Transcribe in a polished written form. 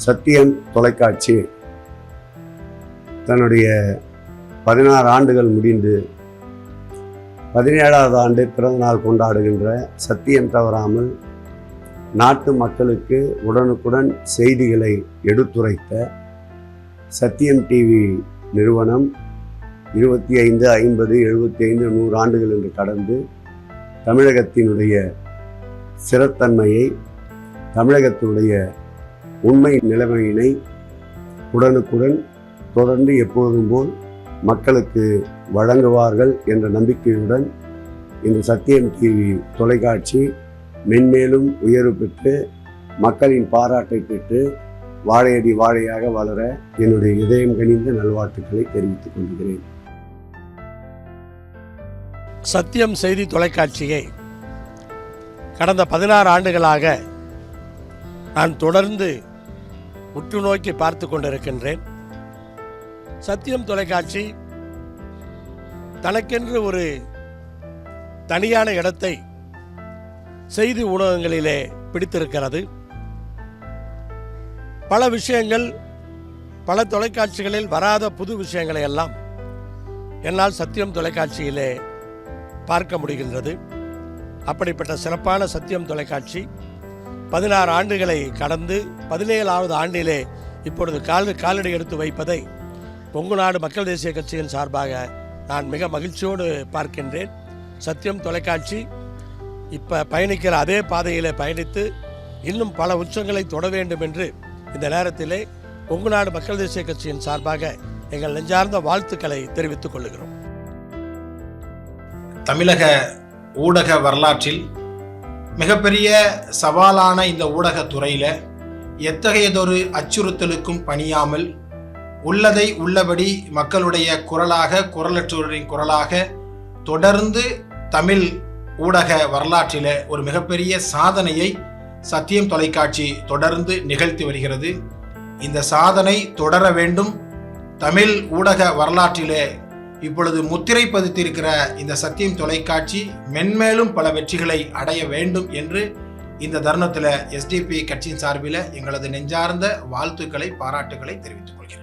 சத்தியம் தொலைக்காட்சி தன்னுடைய 16 ஆண்டுகள் முடிந்து 17வது ஆண்டு பிறந்தநாள் கொண்டாடுகின்ற சத்தியம் தவறாமல் நாட்டு மக்களுக்கு உடனுக்குடன் செய்திகளை எடுத்துரைத்த சத்தியம் டிவி நிறுவனம் 25, 50, 75, 100 ஆண்டுகள் என்று கடந்து தமிழகத்தினுடைய சிறத்தன்மையை, தமிழகத்தினுடைய உண்மை நிலைமையினை உடனுக்குடன் தொடர்ந்து எப்போதும் போல் மக்களுக்கு வழங்குவார்கள் என்ற நம்பிக்கையுடன் இந்த சத்தியம் டிவி தொலைக்காட்சி மென்மேலும் உயர்வு பெற்று மக்களின் பாராட்டை பெற்று வாழையடி வாழையாக வளர என்னுடைய இதயம் கனிந்த நல்வாழ்த்துக்களை தெரிவித்துக் கொள்கிறேன். சத்தியம் செய்தி தொலைக்காட்சியை கடந்த 16 ஆண்டுகளாக நான் தொடர்ந்து உற்று நோக்கி பார்த்து கொண்டிருக்கின்றேன். சத்தியம் தொலைக்காட்சி தனக்கென்று ஒரு தனியான இடத்தை செய்தி ஊடகங்களிலே பிடித்திருக்கிறது. பல விஷயங்கள், பல தொலைக்காட்சிகளில் வராத புது விஷயங்களை எல்லாம் என்னால் சத்தியம் தொலைக்காட்சியிலே பார்க்க முடிகின்றது. அப்படிப்பட்ட சிறப்பான சத்தியம் தொலைக்காட்சி 16 ஆண்டுகளை கடந்து 17வது ஆண்டிலே இப்பொழுது காலடி எடுத்து வைப்பதை கொங்கு நாடு மக்கள் தேசிய கட்சியின் சார்பாக நான் மிக மகிழ்ச்சியோடு பார்க்கின்றேன். சத்தியம் தொலைக்காட்சி இப்போ பயணிக்கிற அதே பாதையிலே பயணித்து இன்னும் பல உச்சங்களை தொட வேண்டும் என்று இந்த நேரத்திலே கொங்கு நாடு மக்கள் தேசிய கட்சியின் சார்பாக எங்கள் நெஞ்சார்ந்த வாழ்த்துக்களை தெரிவித்துக் கொள்கிறோம். தமிழக ஊடக வரலாற்றில் மிகப்பெரிய சவாலான இந்த ஊடகத்துறையில் எத்தகையதொரு அச்சுறுத்தலுக்கும் பணியாமல் உள்ளதை உள்ளபடி மக்களுடைய குரலாக, குரலற்றோரின் குரலாக தொடர்ந்து தமிழ் ஊடக வரலாற்றில் ஒரு மிகப்பெரிய சாதனையை சத்தியம் தொலைக்காட்சி தொடர்ந்து நிகழ்த்தி வருகிறது. இந்த சாதனை தொடர வேண்டும். தமிழ் ஊடக வரலாற்றிலே இப்பொழுது முத்திரை பதித்திருக்கிற இந்த சத்தியம் தொலைக்காட்சி மென்மேலும் பல வெற்றிகளை அடைய வேண்டும் என்று இந்த தருணத்தில் SDP கட்சியின் சார்பில் எங்களது நெஞ்சார்ந்த வாழ்த்துக்களை, பாராட்டுக்களை தெரிவித்துக் கொள்கிறேன்.